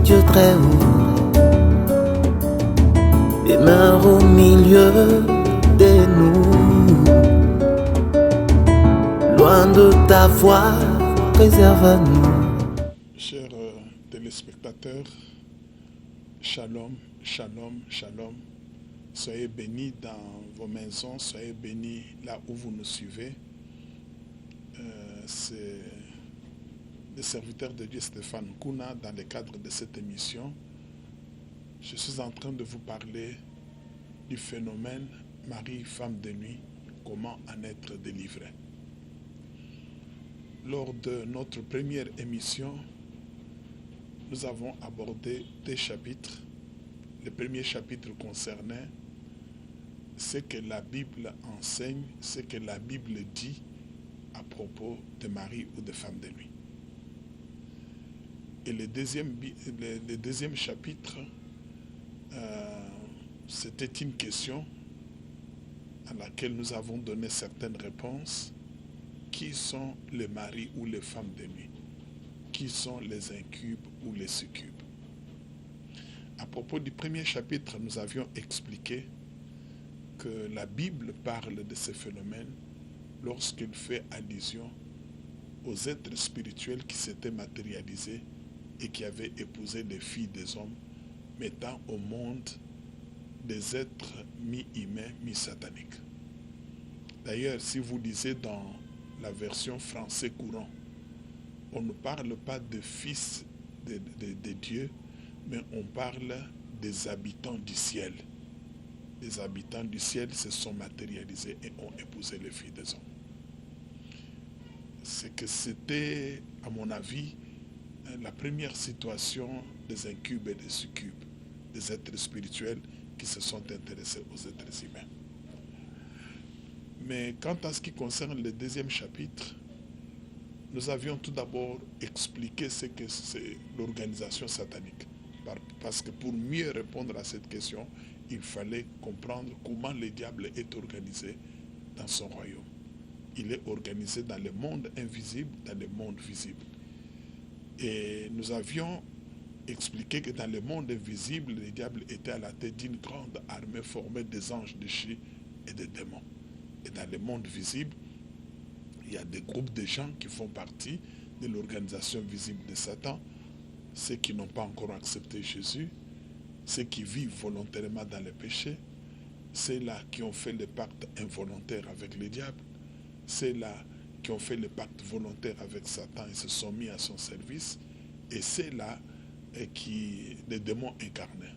Dieu très haut demeure au milieu de nous. Loin de ta voix, préserve-nous. Chers téléspectateurs, shalom, shalom, shalom. Soyez bénis dans vos maisons, soyez bénis là où vous nous suivez. C'est le serviteur de Dieu Stéphane Kouna dans le cadre de cette émission. Je suis en train de vous parler du phénomène Marie, femme de nuit, comment en être délivré. Lors de notre première émission, nous avons abordé des chapitres. Le premier chapitre concernait ce que la Bible enseigne, ce que la Bible dit à propos de Marie ou de femme de nuit. Et le deuxième chapitre, c'était une question à laquelle nous avons donné certaines réponses. Qui sont les maris ou les femmes de nuit? Qui sont les incubes ou les succubes? À propos du premier chapitre, nous avions expliqué que la Bible parle de ce phénomène lorsqu'elle fait allusion aux êtres spirituels qui s'étaient matérialisés et qui avaient épousé les filles des hommes, mettant au monde des êtres mi-humains, mi-sataniques. D'ailleurs, si vous lisez dans la version français courant, on ne parle pas de fils de Dieu, mais on parle des habitants du ciel. Les habitants du ciel se sont matérialisés et ont épousé les filles des hommes. C'est que c'était, à mon avis, la première situation des incubes et des succubes, des êtres spirituels qui se sont intéressés aux êtres humains. Mais quant à ce qui concerne le deuxième chapitre, nous avions tout d'abord expliqué ce que c'est l'organisation satanique. Parce que pour mieux répondre à cette question, il fallait comprendre comment le diable est organisé dans son royaume. Il est organisé dans le monde invisible, dans le monde visible. Et nous avions expliqué que dans le monde invisible, le diable était à la tête d'une grande armée formée des anges déchus et des démons. Et dans le monde visible, il y a des groupes de gens qui font partie de l'organisation visible de Satan, ceux qui n'ont pas encore accepté Jésus, ceux qui vivent volontairement dans le péché, ceux-là qui ont fait le pacte involontaire avec le diable, ceux-là qui ont fait le pacte volontaire avec Satan et se sont mis à son service, et ceux-là les démons incarnés.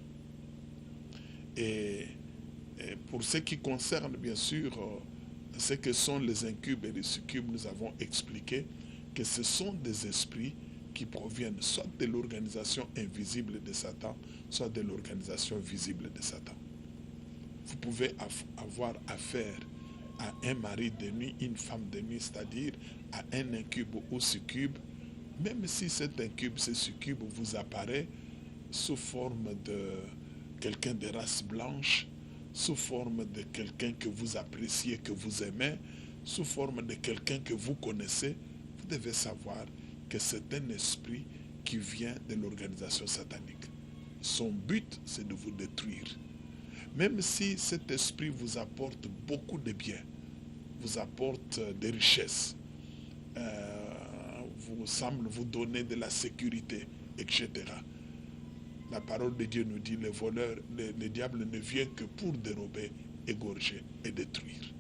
Et pour ce qui concerne bien sûr ce que sont les incubes et les succubes, nous avons expliqué que ce sont des esprits qui proviennent soit de l'organisation invisible de Satan, soit de l'organisation visible de Satan. Vous pouvez avoir affaire à un mari de nuit, une femme de nuit, c'est-à-dire à un incube ou succube, même si cet incube, ce succube vous apparaît sous forme de quelqu'un de race blanche, sous forme de quelqu'un que vous appréciez, que vous aimez, sous forme de quelqu'un que vous connaissez, vous devez savoir que c'est un esprit qui vient de l'organisation satanique. Son but, c'est de vous détruire. Même si cet esprit vous apporte beaucoup de biens, vous apporte des richesses, vous semble vous donner de la sécurité, etc. La parole de Dieu nous dit, le diable ne vient que pour dérober, égorger et détruire.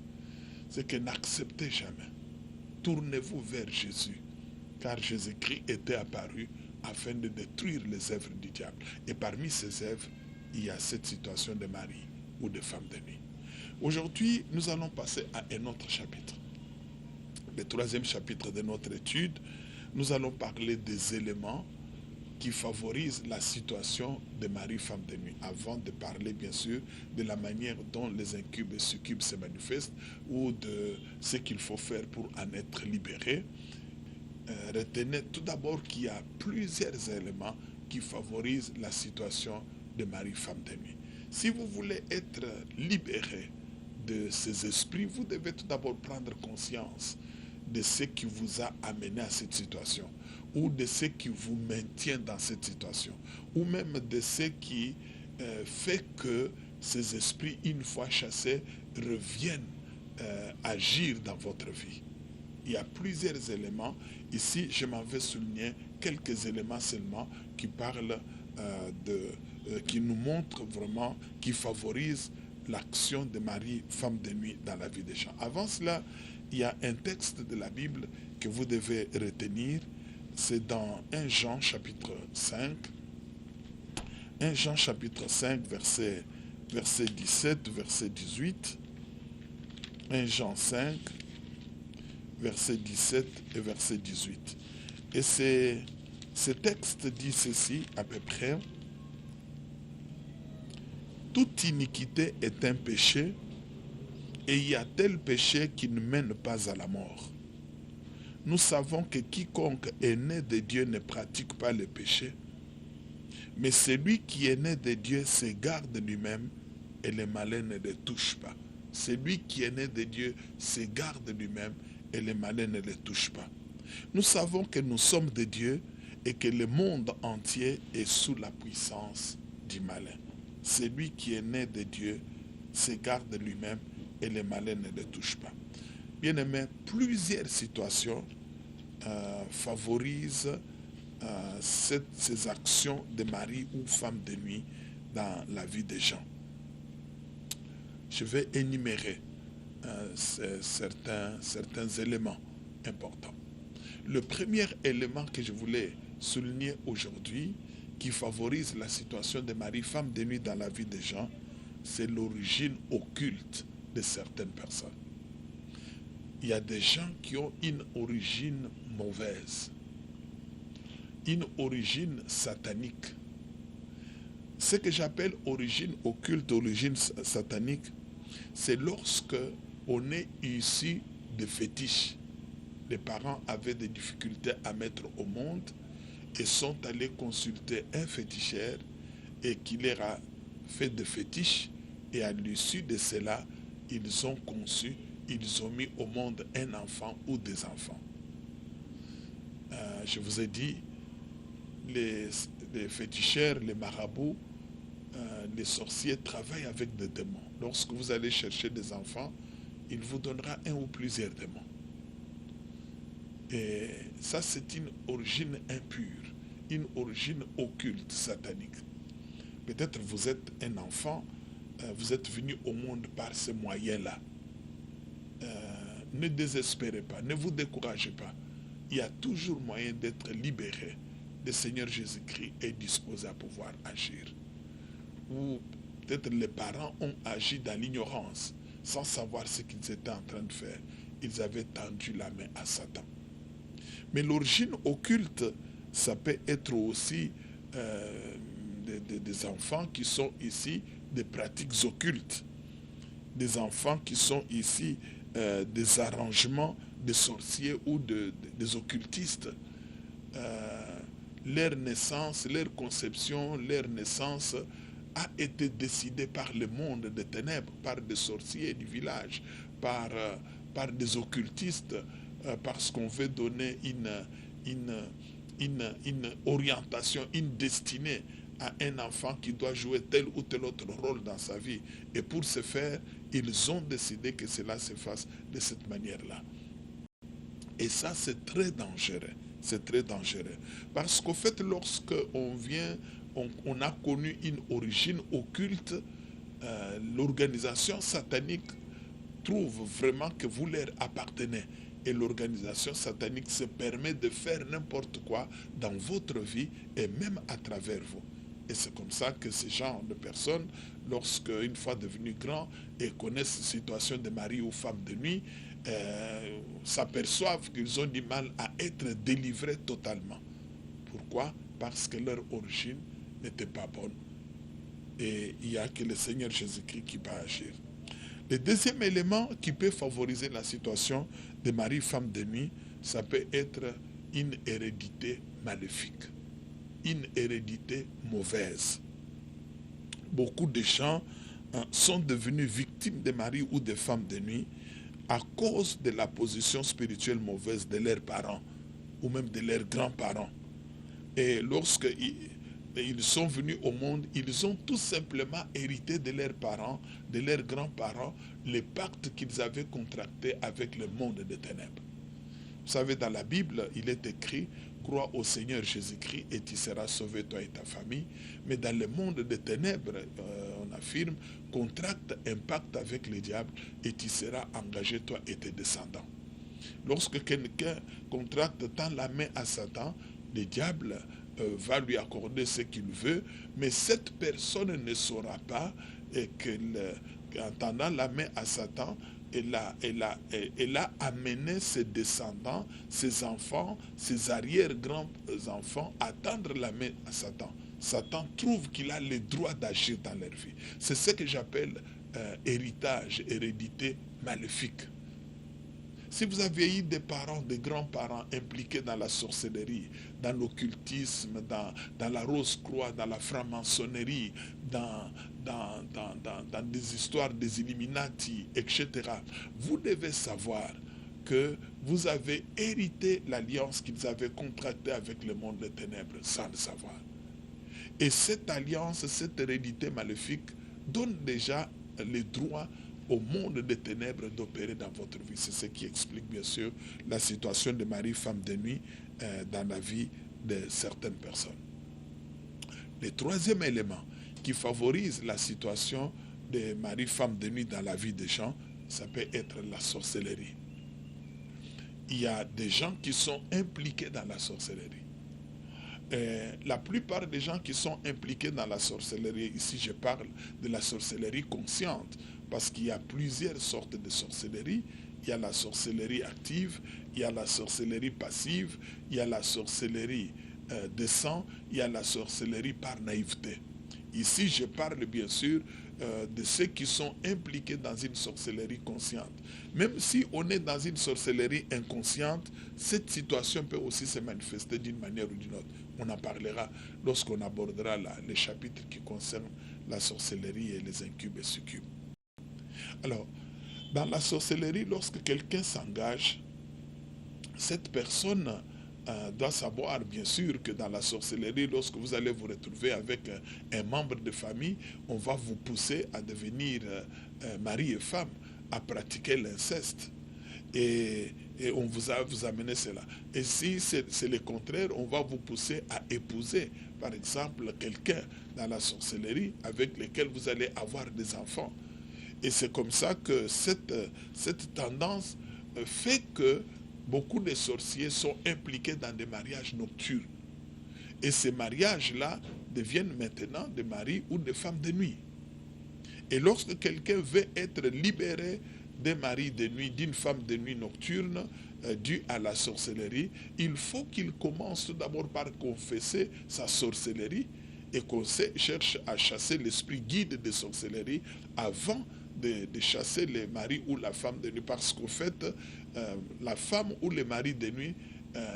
C'est que n'acceptez jamais. Tournez-vous vers Jésus, car Jésus-Christ était apparu afin de détruire les œuvres du diable. Et parmi ces œuvres, il y a cette situation de mari ou de femme de nuit. Aujourd'hui, nous allons passer à un autre chapitre. Le troisième chapitre de notre étude, nous allons parler des éléments qui favorisent la situation de mari, femme de nuit, avant de parler bien sûr de la manière dont les incubes et succubes se manifestent ou de ce qu'il faut faire pour en être libéré. Retenez tout d'abord qu'il y a plusieurs éléments qui favorisent la situation de mari, femme de nuit. Si vous voulez être libéré de ces esprits, vous devez tout d'abord prendre conscience de ce qui vous a amené à cette situation. ou de ce qui vous maintient dans cette situation, ou même de ce qui fait que ces esprits, une fois chassés, reviennent agir dans votre vie. Il y a plusieurs éléments. Ici, je m'en vais souligner quelques éléments seulement qui parlent qui nous montrent vraiment, qui favorisent l'action de Marie, femme de nuit, dans la vie des gens. Avant cela, il y a un texte de la Bible que vous devez retenir. C'est dans 1 Jean chapitre 5. 1 Jean chapitre 5, verset 17, verset 18. 1 Jean 5, verset 17 et verset 18. Et ce texte dit ceci à peu près. Toute iniquité est un péché, et il y a tel péché qui ne mène pas à la mort. Nous savons que quiconque est né de Dieu ne pratique pas le péché, mais celui qui est né de Dieu s'égare de lui-même et le malin ne le touche pas. Celui qui est né de Dieu s'égare de lui-même et le malin ne le touche pas. Nous savons que nous sommes de Dieu et que le monde entier est sous la puissance du malin. Celui qui est né de Dieu s'égare de lui-même et le malin ne le touche pas. Bien-aimés, plusieurs situations favorisent ces actions de mari ou femme de nuit dans la vie des gens. Je vais énumérer certains éléments importants. Le premier élément que je voulais souligner aujourd'hui, qui favorise la situation de mari, femme de nuit dans la vie des gens, c'est l'origine occulte de certaines personnes. Il y a des gens qui ont une origine mauvaise, une origine satanique. Ce que j'appelle origine occulte, origine satanique, c'est lorsque on est issu de fétiches. Les parents avaient des difficultés à mettre au monde et sont allés consulter un féticheur et qui leur a fait des fétiches, et à l'issue de cela, ils ont conçu, ils ont mis au monde un enfant ou des enfants. Je vous ai dit, les féticheurs, les marabouts, les sorciers travaillent avec des démons. Lorsque vous allez chercher des enfants, il vous donnera un ou plusieurs démons. Et ça, c'est une origine impure, une origine occulte, satanique. Peut-être vous êtes un enfant, vous êtes venu au monde par ces moyens-là. Ne désespérez pas, ne vous découragez pas. Il y a toujours moyen d'être libéré. Le Seigneur Jésus-Christ est disposé à pouvoir agir. Ou peut-être les parents ont agi dans l'ignorance, sans savoir ce qu'ils étaient en train de faire. Ils avaient tendu la main à Satan. Mais l'origine occulte, ça peut être aussi des enfants qui sont ici des pratiques occultes. Des enfants qui sont ici des arrangements de sorciers ou des occultistes. Leur naissance, leur conception, leur naissance a été décidée par le monde des ténèbres, par des sorciers du village, par des occultistes, parce qu'on veut donner une orientation, une destinée à un enfant qui doit jouer tel ou tel autre rôle dans sa vie. Et pour ce faire, ils ont décidé que cela se fasse de cette manière-là. Et ça, c'est très dangereux. C'est très dangereux. Parce qu'au fait, lorsque on a connu une origine occulte, l'organisation satanique trouve vraiment que vous leur appartenez. Et l'organisation satanique se permet de faire n'importe quoi dans votre vie et même à travers vous. Et c'est comme ça que ce genre de personnes, lorsque, une fois devenus grands et connaissent une situation de mari ou femme de nuit, s'aperçoivent qu'ils ont du mal à être délivrés totalement. Pourquoi? Parce que leur origine n'était pas bonne. Et il n'y a que le Seigneur Jésus-Christ qui peut agir. Le deuxième élément qui peut favoriser la situation de mari, femme de nuit, ça peut être une hérédité maléfique, une hérédité mauvaise. Beaucoup de gens sont devenus victimes de mari ou de femmes de nuit à cause de la position spirituelle mauvaise de leurs parents. ou même de leurs grands-parents. Et lorsqu'ils sont venus au monde, ils ont tout simplement hérité de leurs parents, de leurs grands-parents, les pactes qu'ils avaient contractés avec le monde des ténèbres. Vous savez, dans la Bible, il est écrit, crois au Seigneur Jésus-Christ et tu seras sauvé, toi et ta famille. Mais dans le monde des ténèbres, on affirme, contracte un pacte avec le diable et tu seras engagé, toi et tes descendants. Lorsque quelqu'un contracte, tend la main à Satan, le diable va lui accorder ce qu'il veut, mais cette personne ne saura pas qu'en tendant la main à Satan, elle a amené ses descendants, ses enfants, ses arrière-grands-enfants à tendre la main à Satan. Satan trouve qu'il a le droit d'agir dans leur vie. C'est ce que j'appelle héritage, hérédité maléfique. Si vous avez eu des parents, des grands-parents impliqués dans la sorcellerie, dans l'occultisme, dans la rose-croix, dans la franc-maçonnerie, dans des histoires des Illuminati, etc., vous devez savoir que vous avez hérité l'alliance qu'ils avaient contractée avec le monde des ténèbres sans le savoir. Et cette alliance, cette hérédité maléfique donne déjà les droits au monde des ténèbres d'opérer dans votre vie. C'est ce qui explique bien sûr la situation de Marie, femme de nuit, dans la vie de certaines personnes. Le troisième élément qui favorise la situation de Marie, femme de nuit dans la vie des gens, ça peut être la sorcellerie. Il y a des gens qui sont impliqués dans la sorcellerie. La plupart des gens qui sont impliqués dans la sorcellerie, ici je parle de la sorcellerie consciente, parce qu'il y a plusieurs sortes de sorcellerie. Il y a la sorcellerie active, il y a la sorcellerie passive, il y a la sorcellerie de sang, il y a la sorcellerie par naïveté. Ici, je parle bien sûr de ceux qui sont impliqués dans une sorcellerie consciente. Même si on est dans une sorcellerie inconsciente, cette situation peut aussi se manifester d'une manière ou d'une autre. On en parlera lorsqu'on abordera les chapitres qui concernent la sorcellerie et les incubes et succubes. Alors, dans la sorcellerie, lorsque quelqu'un s'engage, cette personne doit savoir, bien sûr, que dans la sorcellerie, lorsque vous allez vous retrouver avec un membre de famille, on va vous pousser à devenir mari et femme, à pratiquer l'inceste. Et on vous amener cela. Et si c'est le contraire, on va vous pousser à épouser, par exemple, quelqu'un dans la sorcellerie avec lequel vous allez avoir des enfants. Et c'est comme ça que cette tendance fait que beaucoup de sorciers sont impliqués dans des mariages nocturnes. Et ces mariages-là deviennent maintenant des maris ou des femmes de nuit. Et lorsque quelqu'un veut être libéré des maris de nuit, d'une femme de nuit nocturne, due à la sorcellerie, il faut qu'il commence tout d'abord par confesser sa sorcellerie et qu'on cherche à chasser l'esprit guide de sorcellerie avant de chasser les maris ou la femme de nuit. Parce qu'en fait, la femme ou le mari de nuit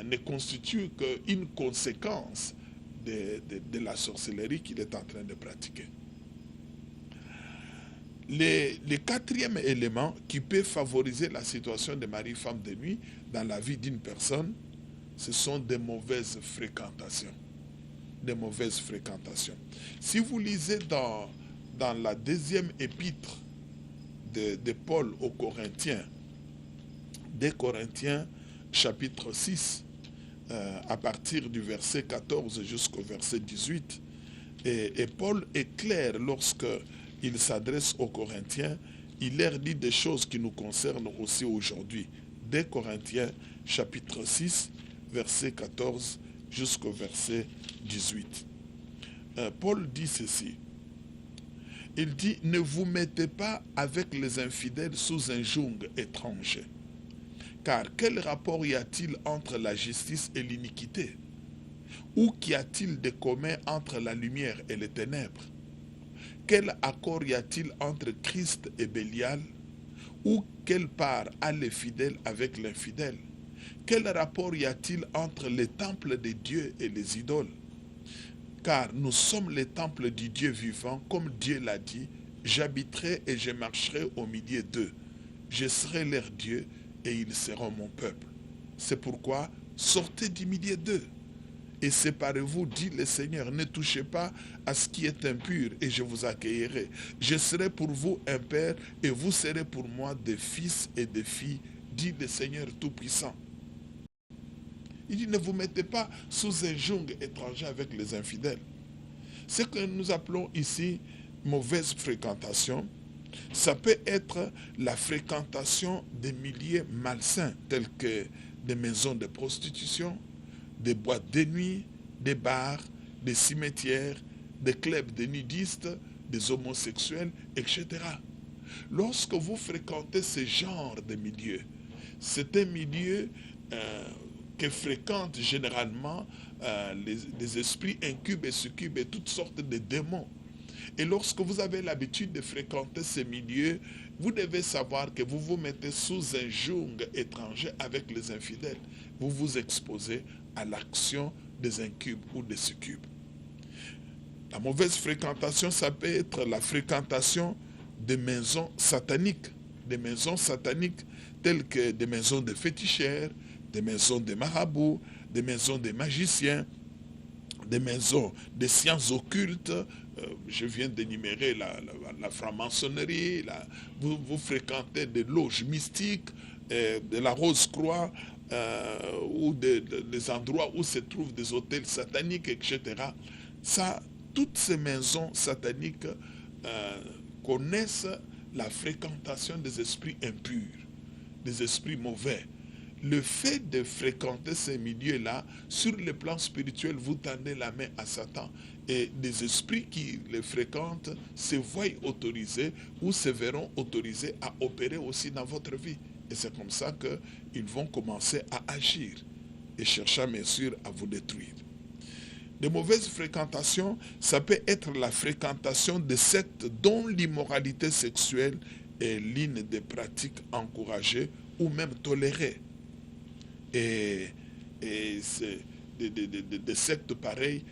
ne constitue qu'une conséquence de la sorcellerie qu'il est en train de pratiquer. Le quatrième élément qui peut favoriser la situation de mari, femme de nuit dans la vie d'une personne, ce sont des mauvaises fréquentations. Des mauvaises fréquentations. Si vous lisez dans la deuxième épître de Paul aux Corinthiens, des Corinthiens chapitre 6, à partir du verset 14 jusqu'au verset 18, et Paul est clair lorsque il s'adresse aux Corinthiens, il leur dit des choses qui nous concernent aussi aujourd'hui. Des Corinthiens chapitre 6, verset 14 jusqu'au verset 18. Paul dit ceci. Il dit, ne vous mettez pas avec les infidèles sous un joug étranger. Car quel rapport y a-t-il entre la justice et l'iniquité? Ou qu'y a-t-il de commun entre la lumière et les ténèbres? Quel accord y a-t-il entre Christ et Bélial? Ou quelle part a les fidèles avec l'infidèle? Quel rapport y a-t-il entre les temples de Dieu et les idoles? Car nous sommes les temples du Dieu vivant, comme Dieu l'a dit, j'habiterai et je marcherai au milieu d'eux. Je serai leur Dieu et ils seront mon peuple. C'est pourquoi sortez du milieu d'eux et séparez-vous, dit le Seigneur. Ne touchez pas à ce qui est impur et je vous accueillerai. Je serai pour vous un père et vous serez pour moi des fils et des filles, dit le Seigneur Tout-Puissant. Il dit, ne vous mettez pas sous un joug étranger avec les infidèles. Ce que nous appelons ici mauvaise fréquentation, ça peut être la fréquentation des milieux malsains, tels que des maisons de prostitution, des boîtes de nuit, des bars, des cimetières, des clubs de nudistes, des homosexuels, etc. Lorsque vous fréquentez ce genre de milieu, c'est un milieu que fréquentent généralement les esprits incubes et succubes et toutes sortes de démons. Et lorsque vous avez l'habitude de fréquenter ces milieux, vous devez savoir que vous vous mettez sous un joug étranger avec les infidèles. Vous vous exposez à l'action des incubes ou des succubes. La mauvaise fréquentation, ça peut être la fréquentation des maisons sataniques. Des maisons sataniques telles que des maisons de féticheurs, des maisons de marabouts, des maisons de magiciens, des maisons de sciences occultes. Je viens d'énumérer la franc-maçonnerie, vous fréquentez des loges mystiques, de la Rose-Croix, ou des endroits où se trouvent des hôtels sataniques, etc. Ça, toutes ces maisons sataniques connaissent la fréquentation des esprits impurs, des esprits mauvais. Le fait de fréquenter ces milieux-là, sur le plan spirituel, vous tendez la main à Satan. Et des esprits qui les fréquentent se voient autorisés ou se verront autorisés à opérer aussi dans votre vie. Et c'est comme ça qu'ils vont commencer à agir et chercher bien sûr à vous détruire. De mauvaises fréquentations, ça peut être la fréquentation de sectes dont l'immoralité sexuelle est l'une des pratiques encouragées ou même tolérées. Et c'est des sectes pareilles,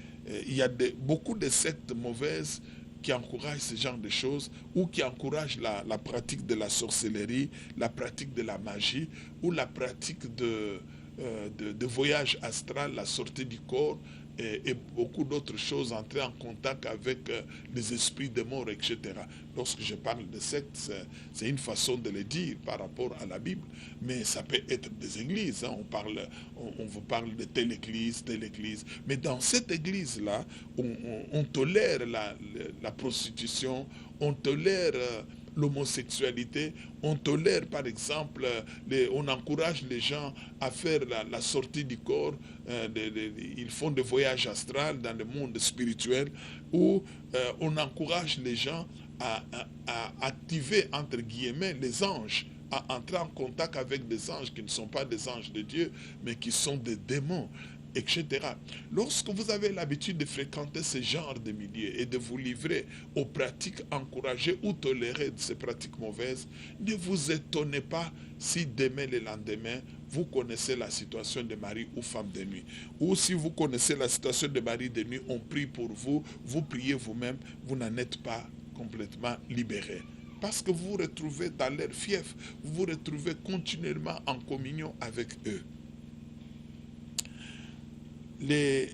il y a beaucoup de sectes mauvaises qui encouragent ce genre de choses ou qui encouragent la pratique de la sorcellerie, la pratique de la magie ou la pratique de voyage astral, la sortie du corps et beaucoup d'autres choses, entrer en contact avec les esprits de mort, etc. Lorsque je parle de sectes, c'est une façon de le dire par rapport à la Bible, mais ça peut être des églises. Hein. On vous parle de telle église, mais dans cette église-là, on tolère la prostitution, on tolère l'homosexualité, on tolère par exemple, on encourage les gens à faire la sortie du corps, ils font des voyages astrales dans le monde spirituel, où on encourage les gens à activer entre guillemets les anges, à entrer en contact avec des anges qui ne sont pas des anges de Dieu, mais qui sont des démons, etc. Lorsque vous avez l'habitude de fréquenter ce genre de milieux et de vous livrer aux pratiques encouragées ou tolérées de ces pratiques mauvaises, ne vous étonnez pas si demain le lendemain, vous connaissez la situation de mari ou femme de nuit. Ou si vous connaissez la situation de mari de nuit, on prie pour vous, vous priez vous-même, vous n'en êtes pas complètement libéré. Parce que vous vous retrouvez dans leur fief, vous vous retrouvez continuellement en communion avec eux. Le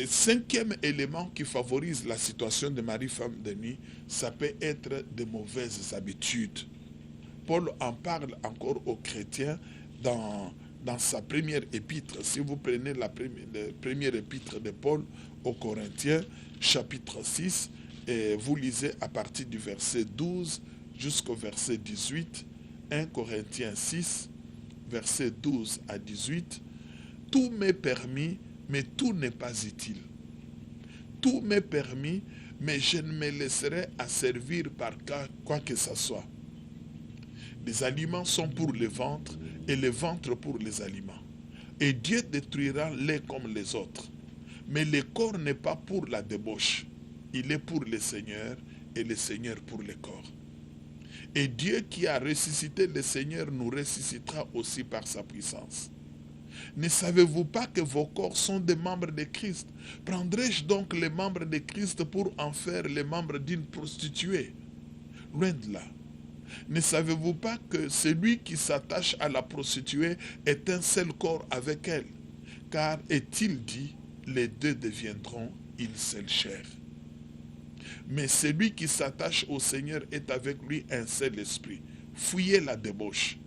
cinquième élément qui favorise la situation de mari-femme de nuit, ça peut être de mauvaises habitudes. Paul en parle encore aux chrétiens dans sa première épître. Si vous prenez la première épître de Paul aux Corinthiens, chapitre 6, et vous lisez à partir du verset 12 jusqu'au verset 18, 1 Corinthiens 6, verset 12 à 18, « Tout m'est permis, mais tout n'est pas utile. Tout m'est permis, mais je ne me laisserai asservir par quoi que ce soit. Les aliments sont pour le ventre, et le ventre pour les aliments. Et Dieu détruira les comme les autres. Mais le corps n'est pas pour la débauche. Il est pour le Seigneur, et le Seigneur pour le corps. Et Dieu qui a ressuscité le Seigneur nous ressuscitera aussi par sa puissance. Ne savez-vous pas que vos corps sont des membres de Christ? Prendrai-je donc les membres de Christ pour en faire les membres d'une prostituée? Loin de là. Ne savez-vous pas que celui qui s'attache à la prostituée est un seul corps avec elle? Car est-il dit, les deux deviendront une seule chair. Mais celui qui s'attache au Seigneur est avec lui un seul esprit. Fuyez la débauche.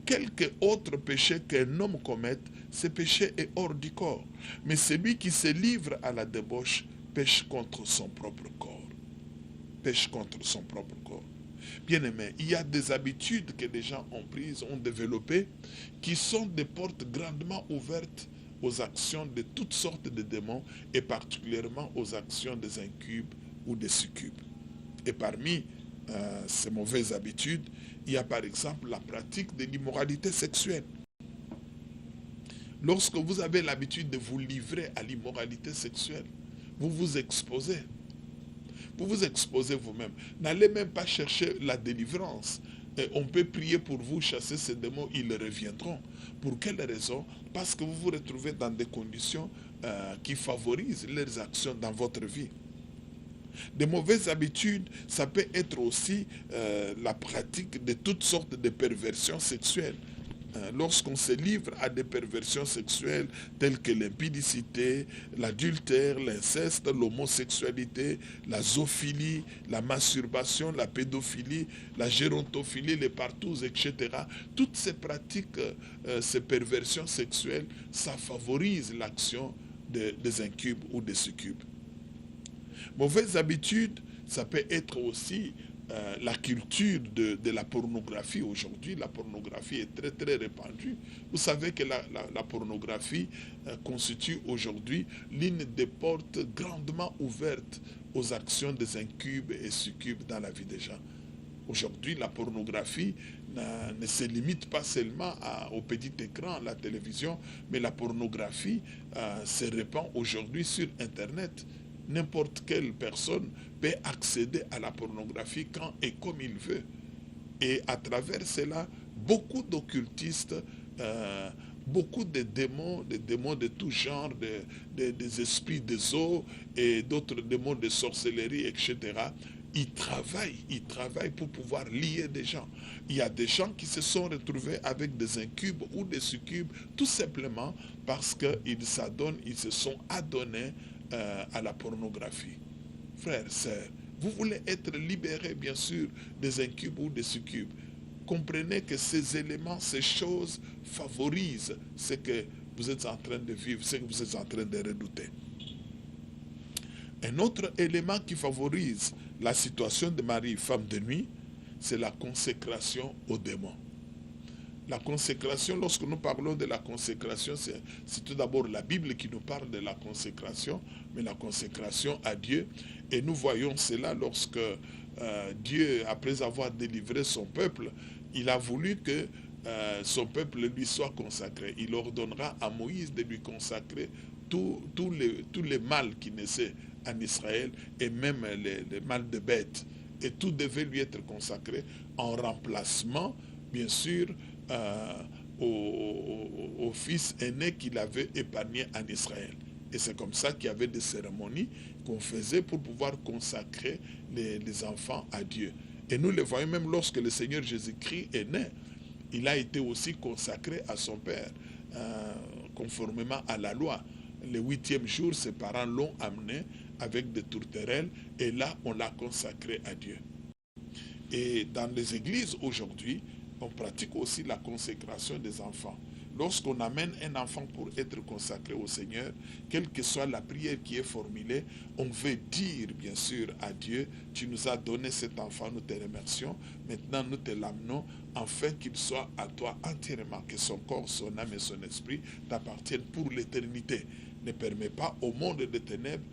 Quelque autre péché qu'un homme commette, ce péché est hors du corps. Mais celui qui se livre à la débauche pêche contre son propre corps. Pêche contre son propre corps. Bien-aimés, il y a des habitudes que les gens ont prises, ont développées, qui sont des portes grandement ouvertes aux actions de toutes sortes de démons et particulièrement aux actions des incubes ou des succubes. Et parmi ces mauvaises habitudes, il y a par exemple la pratique de l'immoralité sexuelle. Lorsque vous avez l'habitude de vous livrer à l'immoralité sexuelle, vous vous exposez. Vous vous exposez vous-même. N'allez même pas chercher la délivrance. Et on peut prier pour vous, chasser ces démons, ils reviendront. Pour quelle raison? Parce que vous vous retrouvez dans des conditions qui favorisent leurs actions dans votre vie. Des mauvaises habitudes, ça peut être aussi la pratique de toutes sortes de perversions sexuelles. Lorsqu'on se livre à des perversions sexuelles telles que l'impudicité, l'adultère, l'inceste, l'homosexualité, la zoophilie, la masturbation, la pédophilie, la gérontophilie, les partous, etc. Toutes ces pratiques, ces perversions sexuelles, ça favorise l'action des incubes ou des succubes. Mauvaise habitude, ça peut être aussi la culture de la pornographie aujourd'hui. La pornographie est très très répandue. Vous savez que la pornographie constitue aujourd'hui l'une des portes grandement ouvertes aux actions des incubes et succubes dans la vie des gens. Aujourd'hui, la pornographie ne se limite pas seulement au petit écran, la télévision, mais la pornographie se répand aujourd'hui sur Internet. N'importe quelle personne peut accéder à la pornographie quand et comme il veut. Et à travers cela, beaucoup d'occultistes, beaucoup de démons de tout genre, des esprits des eaux et d'autres démons de sorcellerie, etc., ils travaillent pour pouvoir lier des gens. Il y a des gens qui se sont retrouvés avec des incubes ou des succubes, tout simplement parce qu'ils se sont adonnés à la pornographie. Frères, sœurs, vous voulez être libérés, bien sûr, des incubes ou des succubes. Comprenez que ces éléments, ces choses favorisent ce que vous êtes en train de vivre, ce que vous êtes en train de redouter. Un autre élément qui favorise la situation de Marie, femme de nuit, c'est la consécration aux démons. La consécration, lorsque nous parlons de la consécration, c'est tout d'abord la Bible qui nous parle de la consécration, mais la consécration à Dieu. Et nous voyons cela lorsque Dieu, après avoir délivré son peuple, il a voulu que son peuple lui soit consacré. Il ordonnera à Moïse de lui consacrer tous les mâles qui naissaient en Israël et même les mâles de bêtes. Et tout devait lui être consacré en remplacement, bien sûr, au fils aîné qu'il avait épargné en Israël. Et c'est comme ça qu'il y avait des cérémonies qu'on faisait pour pouvoir consacrer les enfants à Dieu. Et nous le voyons même lorsque le Seigneur Jésus-Christ est né. Il a été aussi consacré à son Père, conformément à la loi. Le 8e jour, ses parents l'ont amené avec des tourterelles et là, on l'a consacré à Dieu. Et dans les églises aujourd'hui, on pratique aussi la consécration des enfants. Lorsqu'on amène un enfant pour être consacré au Seigneur, quelle que soit la prière qui est formulée, on veut dire bien sûr à Dieu, tu nous as donné cet enfant, nous te remercions, maintenant nous te l'amenons, afin qu'il soit à toi entièrement, que son corps, son âme et son esprit t'appartiennent pour l'éternité. Ne permet pas au monde des ténèbres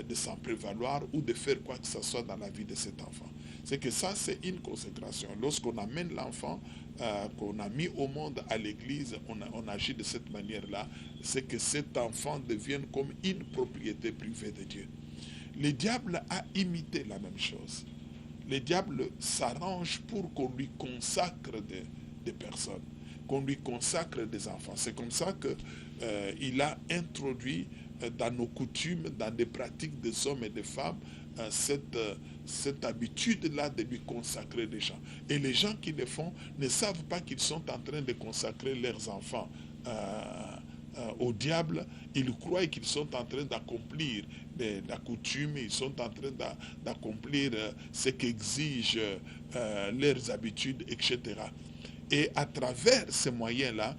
de s'en prévaloir ou de faire quoi que ce soit dans la vie de cet enfant. C'est que ça, c'est une consécration. Lorsqu'on amène l'enfant qu'on a mis au monde à l'église, on agit de cette manière-là, c'est que cet enfant devienne comme une propriété privée de Dieu. Le diable a imité la même chose. Le diable s'arrange pour qu'on lui consacre des personnes, qu'on lui consacre des enfants. C'est comme ça qu'il a introduit dans nos coutumes, dans des pratiques des hommes et des femmes, cette habitude-là de lui consacrer des gens. Et les gens qui le font ne savent pas qu'ils sont en train de consacrer leurs enfants au diable. Ils croient qu'ils sont en train d'accomplir la coutume, ils sont en train d'accomplir ce qu'exigent leurs habitudes, etc. Et à travers ces moyens-là,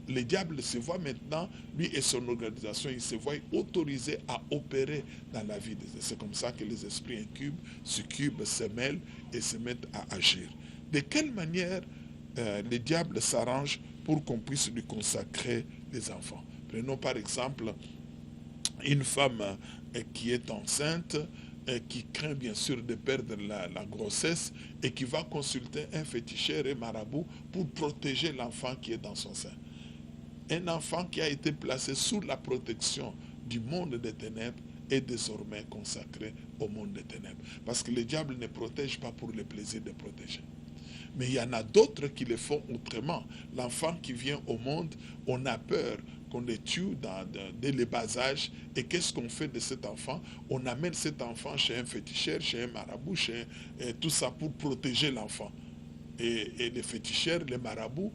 le diable se voit maintenant, lui et son organisation, il se voit autorisé à opérer dans la vie. C'est comme ça que les esprits incubes, succubes, se mêlent et se mettent à agir. De quelle manière le diable s'arrange pour qu'on puisse lui consacrer les enfants? Prenons par exemple une femme qui est enceinte, qui craint bien sûr de perdre la grossesse et qui va consulter un féticheur et marabout pour protéger l'enfant qui est dans son sein. Un enfant qui a été placé sous la protection du monde des ténèbres est désormais consacré au monde des ténèbres. Parce que le diable ne protège pas pour le plaisir de protéger. Mais il y en a d'autres qui le font autrement. L'enfant qui vient au monde, on a peur qu'on le tue dès le bas âge. Et qu'est-ce qu'on fait de cet enfant? On amène cet enfant chez un féticheur, chez un marabout, tout ça pour protéger l'enfant. Et les féticheurs, les marabouts,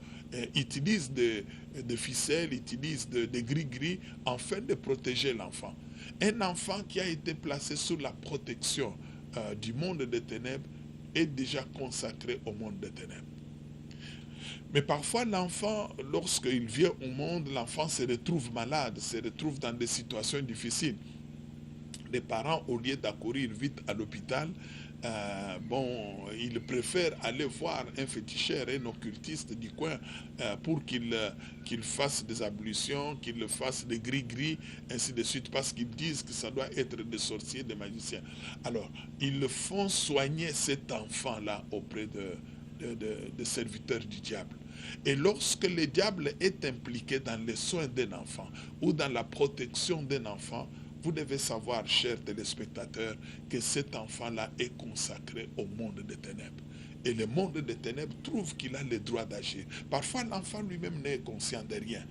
utilisent des ficelles, utilisent des gris-gris afin de protéger l'enfant. Un enfant qui a été placé sous la protection du monde des ténèbres est déjà consacré au monde des ténèbres. Mais parfois l'enfant, lorsqu'il vient au monde, l'enfant se retrouve malade, se retrouve dans des situations difficiles. Les parents, au lieu d'accourir vite à l'hôpital, ils préfèrent aller voir un féticheur, un occultiste du coin pour qu'il fasse des ablutions, qu'il fasse des gris-gris, ainsi de suite, parce qu'ils disent que ça doit être des sorciers, des magiciens. Alors, ils font soigner cet enfant-là auprès de serviteurs du diable. Et lorsque le diable est impliqué dans les soins d'un enfant ou dans la protection d'un enfant, vous devez savoir, chers téléspectateurs, que cet enfant-là est consacré au monde des ténèbres. Et le monde des ténèbres trouve qu'il a le droit d'agir. Parfois, l'enfant lui-même n'est conscient de rien.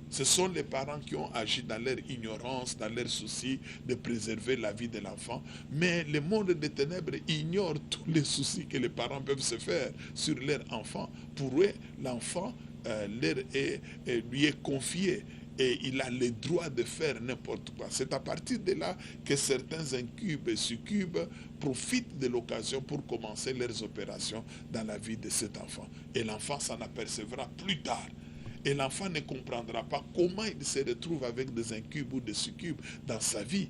Ce sont les parents qui ont agi dans leur ignorance, dans leur souci de préserver la vie de l'enfant. Mais le monde des ténèbres ignore tous les soucis que les parents peuvent se faire sur leur enfant. Pour eux, l'enfant lui est confié. Et il a le droit de faire n'importe quoi. C'est à partir de là que certains incubes et succubes profitent de l'occasion pour commencer leurs opérations dans la vie de cet enfant. Et l'enfant s'en apercevra plus tard. Et l'enfant ne comprendra pas comment il se retrouve avec des incubes ou des succubes dans sa vie.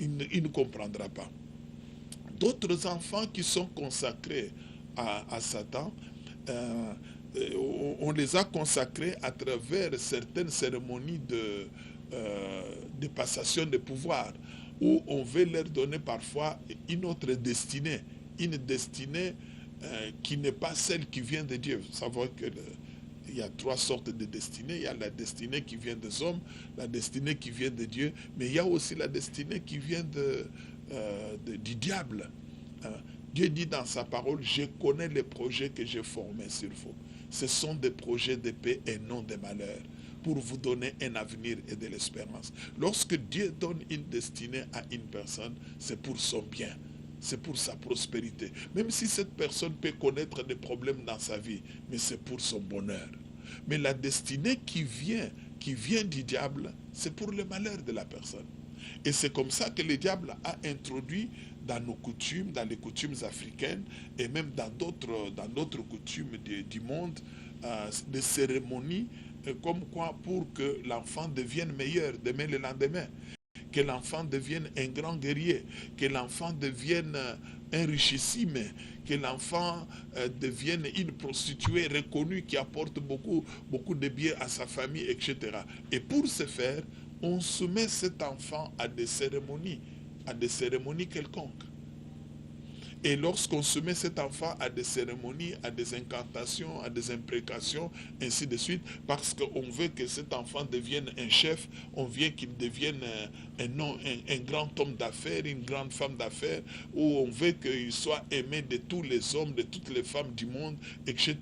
Il ne comprendra pas. D'autres enfants qui sont consacrés à Satan, on les a consacrés à travers certaines cérémonies de passation de pouvoir, où on veut leur donner parfois une autre destinée, une destinée qui n'est pas celle qui vient de Dieu. Vous savez qu'il y a trois sortes de destinées. Il y a la destinée qui vient des hommes, la destinée qui vient de Dieu, mais il y a aussi la destinée qui vient du diable. Dieu dit dans sa parole, je connais les projets que j'ai formés sur vous. Ce sont des projets de paix et non de malheur, pour vous donner un avenir et de l'espérance. Lorsque Dieu donne une destinée à une personne, c'est pour son bien, c'est pour sa prospérité. Même si cette personne peut connaître des problèmes dans sa vie, mais c'est pour son bonheur. Mais la destinée qui vient du diable, c'est pour le malheur de la personne. Et c'est comme ça que le diable a introduit dans nos coutumes, dans les coutumes africaines et même dans d'autres coutumes du monde, des cérémonies comme quoi pour que l'enfant devienne meilleur demain le lendemain, que l'enfant devienne un grand guerrier, que l'enfant devienne un richissime, que l'enfant devienne une prostituée reconnue qui apporte beaucoup de biens à sa famille, etc. Et pour ce faire, on soumet cet enfant à des cérémonies quelconques. Et lorsqu'on soumet cet enfant à des cérémonies, à des incantations, à des imprécations, ainsi de suite, parce qu'on veut que cet enfant devienne un chef, on veut qu'il devienne un grand homme d'affaires, une grande femme d'affaires, ou on veut qu'il soit aimé de tous les hommes, de toutes les femmes du monde, etc.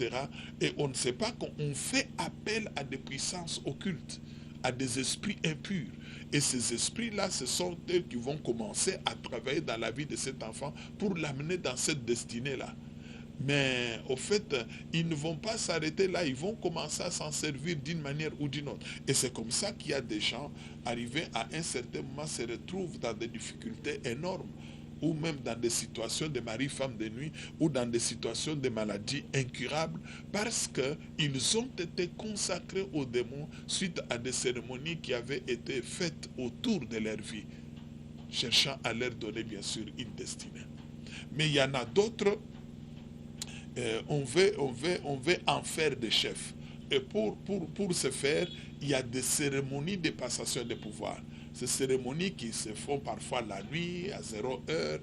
Et on ne sait pas qu'on fait appel à des puissances occultes, à des esprits impurs. Et ces esprits-là, ce sont eux qui vont commencer à travailler dans la vie de cet enfant pour l'amener dans cette destinée-là. Mais au fait, ils ne vont pas s'arrêter là, ils vont commencer à s'en servir d'une manière ou d'une autre. Et c'est comme ça qu'il y a des gens arrivés à un certain moment se retrouvent dans des difficultés énormes, ou même dans des situations de mari, femme de nuit, ou dans des situations de maladies incurables, parce qu'ils ont été consacrés aux démons suite à des cérémonies qui avaient été faites autour de leur vie, cherchant à leur donner bien sûr une destinée. Mais il y en a d'autres, on veut en faire des chefs. Et pour ce faire, il y a des cérémonies de passation de pouvoir. Ces cérémonies qui se font parfois la nuit, à 0 heure,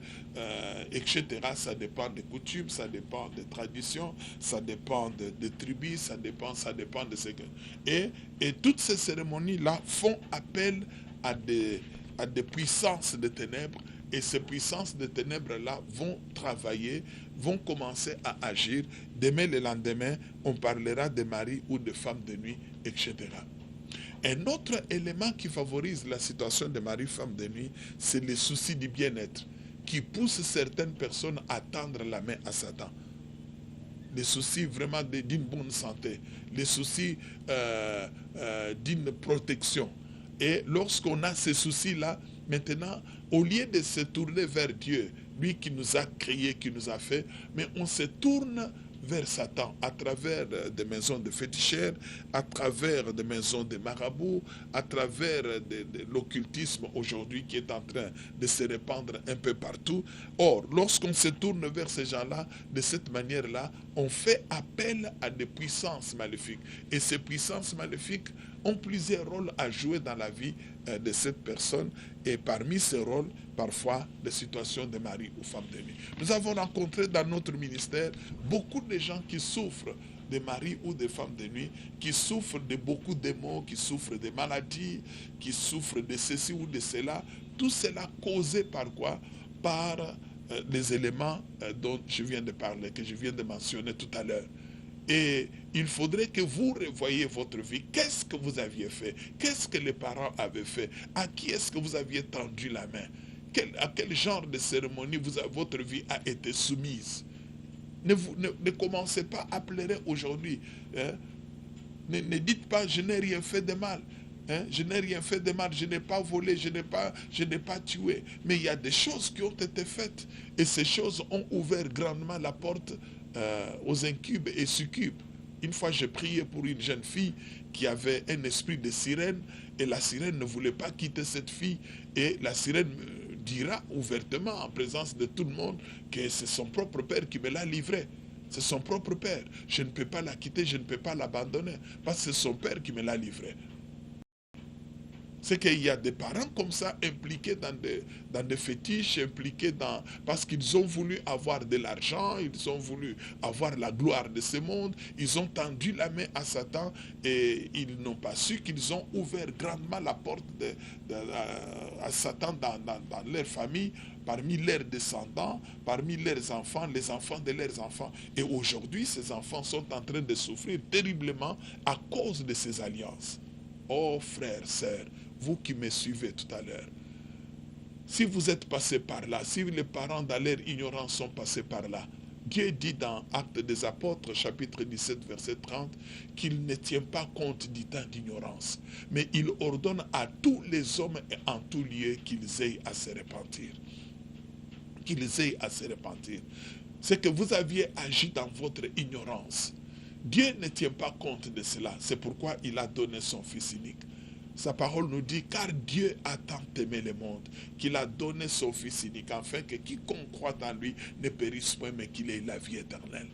etc. Ça dépend des coutumes, ça dépend des traditions, ça dépend des tribus, ça dépend de ce que... Et toutes ces cérémonies-là font appel à des puissances de ténèbres. Et ces puissances de ténèbres-là vont travailler, vont commencer à agir. Demain, le lendemain, on parlera de mari ou de femme de nuit, etc. Un autre élément qui favorise la situation de mari, femme de nuit, c'est le souci du bien-être, qui pousse certaines personnes à tendre la main à Satan. Les soucis vraiment d'une bonne santé, les soucis d'une protection. Et lorsqu'on a ces soucis-là, maintenant, au lieu de se tourner vers Dieu, lui qui nous a créés, qui nous a fait, mais on se tourne vers Satan à travers des maisons de féticheurs, à travers des maisons de marabouts, à travers de l'occultisme aujourd'hui qui est en train de se répandre un peu partout. Or, lorsqu'on se tourne vers ces gens-là, de cette manière-là, on fait appel à des puissances maléfiques. Et ces puissances maléfiques ont plusieurs rôles à jouer dans la vie de cette personne, et parmi ces rôles, parfois, des situations de mari ou femme de nuit. Nous avons rencontré dans notre ministère beaucoup de gens qui souffrent de mari ou de femmes de nuit, qui souffrent de beaucoup de maux, qui souffrent de maladies, qui souffrent de ceci ou de cela. Tout cela causé par quoi? Par les éléments dont je viens de parler, que je viens de mentionner tout à l'heure. Et il faudrait que vous revoyiez votre vie. Qu'est-ce que vous aviez fait? Qu'est-ce que les parents avaient fait? À qui est-ce que vous aviez tendu la main? À quel genre de cérémonie votre vie a été soumise? Ne commencez pas à pleurer aujourd'hui. Hein? Ne dites pas, je n'ai rien fait de mal. Hein? Je n'ai rien fait de mal, je n'ai pas volé, je n'ai pas tué. Mais il y a des choses qui ont été faites. Et ces choses ont ouvert grandement la porte aux incubes et succubes. Une fois, j'ai prié pour une jeune fille qui avait un esprit de sirène, et la sirène ne voulait pas quitter cette fille, et la sirène me dira ouvertement en présence de tout le monde que c'est son propre père qui me l'a livrée. C'est son propre père. Je ne peux pas la quitter, je ne peux pas l'abandonner, parce que c'est son père qui me l'a livrée. C'est qu'il y a des parents comme ça impliqués dans des fétiches, impliqués parce qu'ils ont voulu avoir de l'argent, ils ont voulu avoir la gloire de ce monde, ils ont tendu la main à Satan et ils n'ont pas su qu'ils ont ouvert grandement la porte à Satan dans leur famille, parmi leurs descendants, parmi leurs enfants, les enfants de leurs enfants. Et aujourd'hui, ces enfants sont en train de souffrir terriblement à cause de ces alliances. Oh frères, sœurs, vous qui me suivez tout à l'heure, si vous êtes passés par là, si les parents dans leur ignorance sont passés par là, Dieu dit dans Actes des Apôtres, chapitre 17, verset 30, qu'il ne tient pas compte du temps d'ignorance, mais il ordonne à tous les hommes et en tout lieu qu'ils aient à se repentir. Qu'ils aient à se repentir. C'est que vous aviez agi dans votre ignorance. Dieu ne tient pas compte de cela. C'est pourquoi il a donné son Fils unique. Sa parole nous dit, car Dieu a tant aimé le monde, qu'il a donné son Fils unique, afin que quiconque croit en lui ne périsse point, mais qu'il ait la vie éternelle.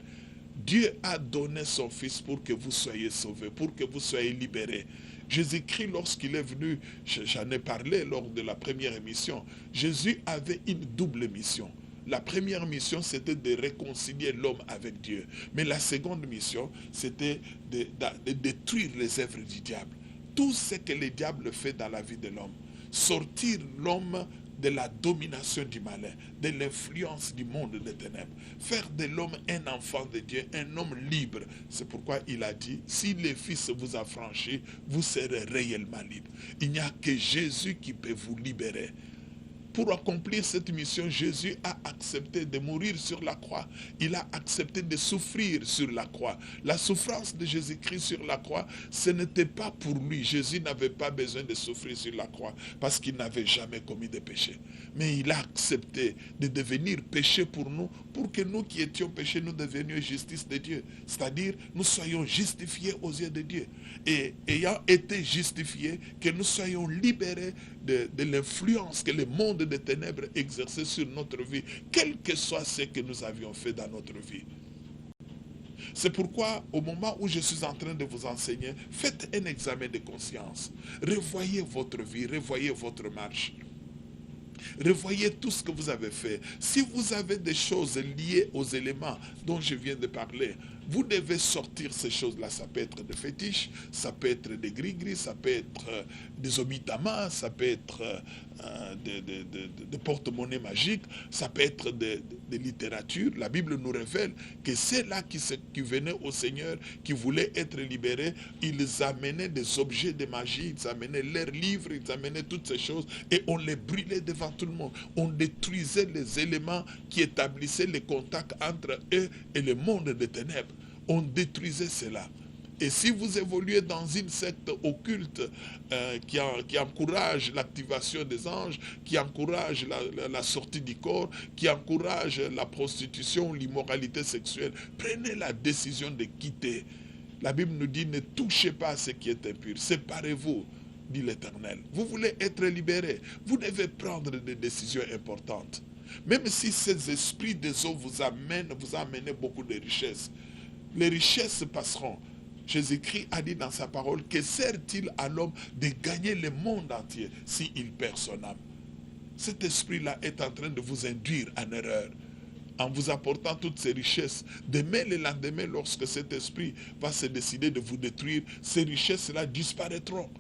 Dieu a donné son Fils pour que vous soyez sauvés, pour que vous soyez libérés. Jésus-Christ, lorsqu'il est venu, j'en ai parlé lors de la première émission, Jésus avait une double mission. La première mission, c'était de réconcilier l'homme avec Dieu. Mais la seconde mission, c'était de détruire les œuvres du diable. Tout ce que le diable fait dans la vie de l'homme. Sortir l'homme de la domination du malin, de l'influence du monde des ténèbres. Faire de l'homme un enfant de Dieu, un homme libre. C'est pourquoi il a dit, si le Fils vous a franchi, vous serez réellement libre. Il n'y a que Jésus qui peut vous libérer. Pour accomplir cette mission, Jésus a accepté de mourir sur la croix. Il a accepté de souffrir sur la croix. La souffrance de Jésus-Christ sur la croix, ce n'était pas pour lui. Jésus n'avait pas besoin de souffrir sur la croix parce qu'il n'avait jamais commis de péché. Mais il a accepté de devenir péché pour nous, pour que nous qui étions péchés, nous devenions justice de Dieu. C'est-à-dire, nous soyons justifiés aux yeux de Dieu. Et ayant été justifiés, que nous soyons libérés de l'influence que le monde des ténèbres exerçait sur notre vie, quel que soit ce que nous avions fait dans notre vie. C'est pourquoi, au moment où je suis en train de vous enseigner, faites un examen de conscience. Revoyez votre vie, revoyez votre marche. Revoyez tout ce que vous avez fait. Si vous avez des choses liées aux éléments dont je viens de parler, vous devez sortir ces choses-là. Ça peut être des fétiches, ça peut être des gris-gris, ça peut être des omitamas, ça peut être des porte-monnaies magiques, ça peut être de littérature. La Bible nous révèle que ceux-là qui venaient au Seigneur, qui voulaient être libérés, ils amenaient des objets de magie, ils amenaient leurs livres, ils amenaient toutes ces choses et on les brûlait devant tout le monde. On détruisait les éléments qui établissaient les contacts entre eux et le monde des ténèbres. On détruisait cela. Et si vous évoluez dans une secte occulte qui encourage l'activation des anges, qui encourage la sortie du corps, qui encourage la prostitution, l'immoralité sexuelle, prenez la décision de quitter. La Bible nous dit, ne touchez pas à ce qui est impur, séparez-vous, dit l'Éternel. Vous voulez être libéré, vous devez prendre des décisions importantes. Même si ces esprits des eaux vous amènent beaucoup de richesses, les richesses passeront. Jésus-Christ a dit dans sa parole que sert-il à l'homme de gagner le monde entier s'il perd son âme. Cet esprit-là est en train de vous induire en erreur en vous apportant toutes ces richesses. Demain, le lendemain, lorsque cet esprit va se décider de vous détruire, ces richesses-là disparaîtront.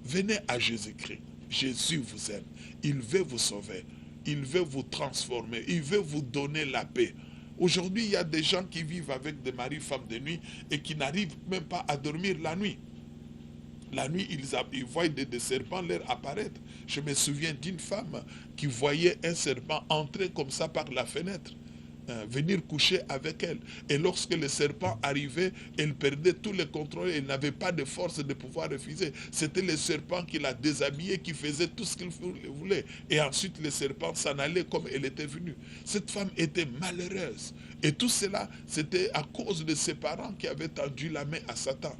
Venez à Jésus-Christ. Jésus vous aime. Il veut vous sauver. Il veut vous transformer. Il veut vous donner la paix. Aujourd'hui, il y a des gens qui vivent avec des maris, femmes de nuit et qui n'arrivent même pas à dormir la nuit. La nuit, ils voient des serpents leur apparaître. Je me souviens d'une femme qui voyait un serpent entrer comme ça par la fenêtre, venir coucher avec elle. Et lorsque le serpent arrivait, elle perdait tout le contrôle. Elle n'avait pas de force de pouvoir refuser. C'était le serpent qui la déshabillait, qui faisait tout ce qu'il voulait. Et ensuite, le serpent s'en allait comme elle était venue. Cette femme était malheureuse. Et tout cela, c'était à cause de ses parents qui avaient tendu la main à Satan.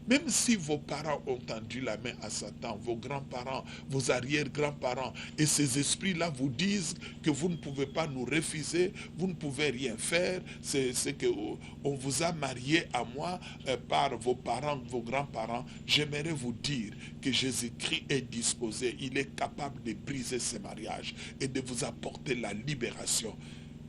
Même si vos parents ont tendu la main à Satan, vos grands-parents, vos arrière-grands-parents, et ces esprits-là vous disent que vous ne pouvez pas nous refuser, vous ne pouvez rien faire, c'est qu'on vous a marié à moi par vos parents, vos grands-parents, j'aimerais vous dire que Jésus-Christ est disposé, il est capable de briser ces mariages et de vous apporter la libération.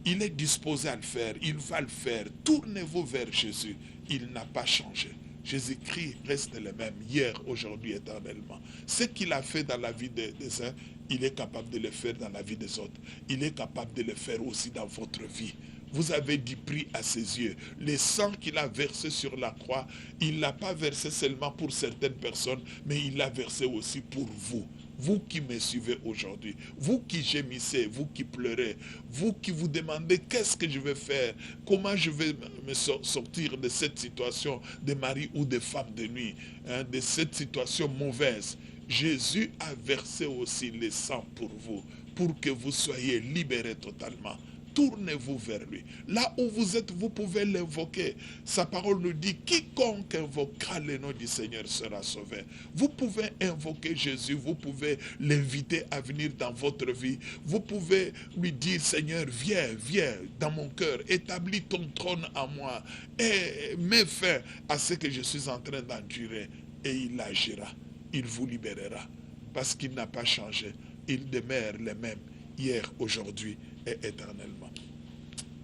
Il est disposé à le faire, il va le faire. Tournez-vous vers Jésus, il n'a pas changé. Jésus-Christ reste le même, hier, aujourd'hui, éternellement. Ce qu'il a fait dans la vie des uns, il est capable de le faire dans la vie des autres. Il est capable de le faire aussi dans votre vie. Vous avez du prix à ses yeux. Le sang qu'il a versé sur la croix, il ne l'a pas versé seulement pour certaines personnes, mais il l'a versé aussi pour vous. Vous qui me suivez aujourd'hui, vous qui gémissez, vous qui pleurez, vous qui vous demandez qu'est-ce que je vais faire, comment je vais me sortir de cette situation de mari ou de femme de nuit, de cette situation mauvaise. Jésus a versé aussi le sang pour vous, pour que vous soyez libérés totalement. Tournez-vous vers lui. Là où vous êtes, vous pouvez l'invoquer. Sa parole nous dit, quiconque invoquera le nom du Seigneur sera sauvé. Vous pouvez invoquer Jésus, vous pouvez l'inviter à venir dans votre vie. Vous pouvez lui dire, Seigneur, viens dans mon cœur, établis ton trône en moi et mets fin à ce que je suis en train d'endurer. Et il agira, il vous libérera, parce qu'il n'a pas changé. Il demeure le même, hier, aujourd'hui et éternellement.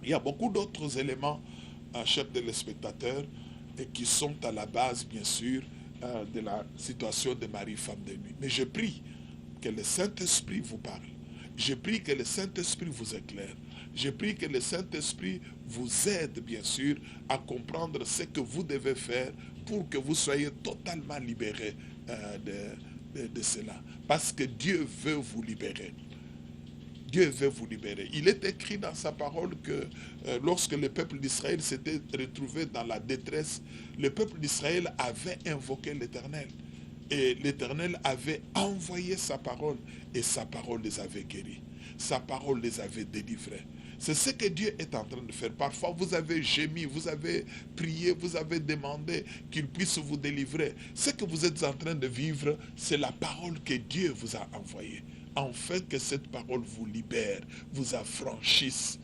Il y a beaucoup d'autres éléments, chers téléspectateurs, et qui sont à la base, bien sûr, de la situation de mari, femme de nuit. Mais je prie que le Saint-Esprit vous parle. Je prie que le Saint-Esprit vous éclaire. Je prie que le Saint-Esprit vous aide, bien sûr, à comprendre ce que vous devez faire pour que vous soyez totalement libérés de cela. Parce que Dieu veut vous libérer. Dieu veut vous libérer. Il est écrit dans sa parole que lorsque le peuple d'Israël s'était retrouvé dans la détresse, le peuple d'Israël avait invoqué l'Éternel. Et l'Éternel avait envoyé sa parole et sa parole les avait guéris. Sa parole les avait délivrés. C'est ce que Dieu est en train de faire. Parfois, vous avez gémi, vous avez prié, vous avez demandé qu'il puisse vous délivrer. Ce que vous êtes en train de vivre, c'est la parole que Dieu vous a envoyée. Afin que cette parole vous libère, vous affranchisse.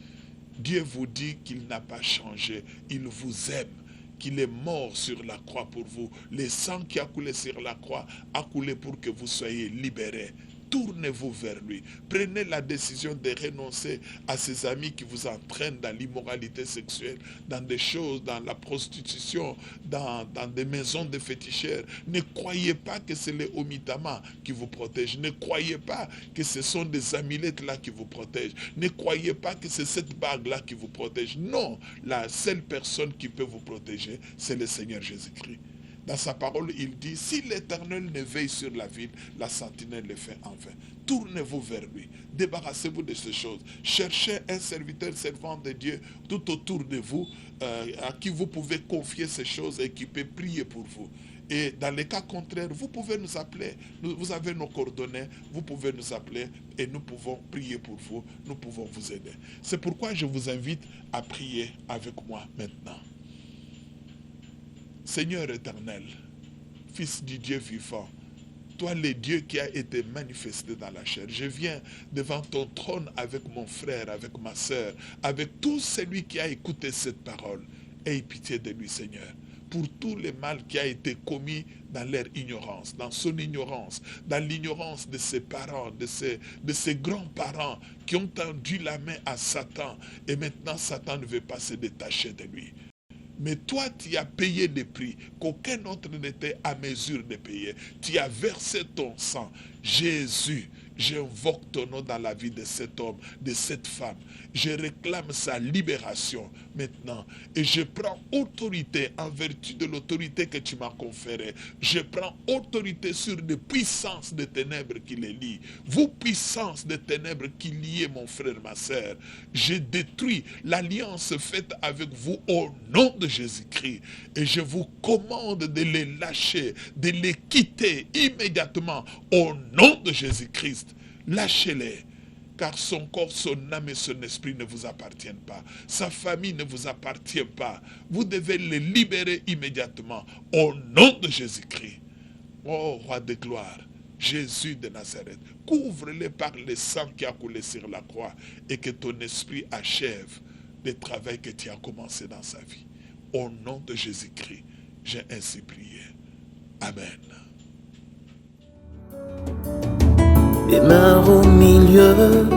Dieu vous dit qu'il n'a pas changé. Il vous aime. Qu'il est mort sur la croix pour vous. Le sang qui a coulé sur la croix a coulé pour que vous soyez libérés. Tournez-vous vers lui. Prenez la décision de renoncer à ces amis qui vous entraînent dans l'immoralité sexuelle, dans des choses, dans la prostitution, dans des maisons de féticheurs. Ne croyez pas que c'est les omitama qui vous protègent. Ne croyez pas que ce sont des amulettes-là qui vous protègent. Ne croyez pas que c'est cette bague-là qui vous protège. Non, la seule personne qui peut vous protéger, c'est le Seigneur Jésus-Christ. Dans sa parole, il dit, si l'Éternel ne veille sur la ville, la sentinelle le fait en vain. Tournez-vous vers lui. Débarrassez-vous de ces choses. Cherchez un serviteur servant de Dieu tout autour de vous, à qui vous pouvez confier ces choses et qui peut prier pour vous. Et dans les cas contraires, vous pouvez nous appeler. Vous avez nos coordonnées. Vous pouvez nous appeler et nous pouvons prier pour vous. Nous pouvons vous aider. C'est pourquoi je vous invite à prier avec moi maintenant. Seigneur éternel, Fils du Dieu vivant, toi le Dieu qui a été manifesté dans la chair, je viens devant ton trône avec mon frère, avec ma soeur, avec tout celui qui a écouté cette parole. Aie pitié de lui, Seigneur, pour tout le mal qui a été commis dans leur ignorance, dans son ignorance, dans l'ignorance de ses parents, de ses grands-parents qui ont tendu la main à Satan et maintenant Satan ne veut pas se détacher de lui. Mais toi, tu as payé des prix qu'aucun autre n'était à mesure de payer. Tu as versé ton sang. Jésus, j'invoque ton nom dans la vie de cet homme, de cette femme. Je réclame sa libération maintenant. Et je prends autorité en vertu de l'autorité que tu m'as conférée. Je prends autorité sur les puissances de ténèbres qui les lient. Vous, puissances de ténèbres qui liez mon frère, ma soeur, je détruis l'alliance faite avec vous au nom de Jésus-Christ. Et je vous commande de les lâcher, de les quitter immédiatement au nom de Jésus-Christ. Lâchez-les. Car son corps, son âme et son esprit ne vous appartiennent pas. Sa famille ne vous appartient pas. Vous devez les libérer immédiatement au nom de Jésus-Christ. Oh, roi de gloire, Jésus de Nazareth, couvre-les par le sang qui a coulé sur la croix et que ton esprit achève le travail que tu as commencé dans sa vie. Au nom de Jésus-Christ, j'ai ainsi prié. Amen. Les mains au milieu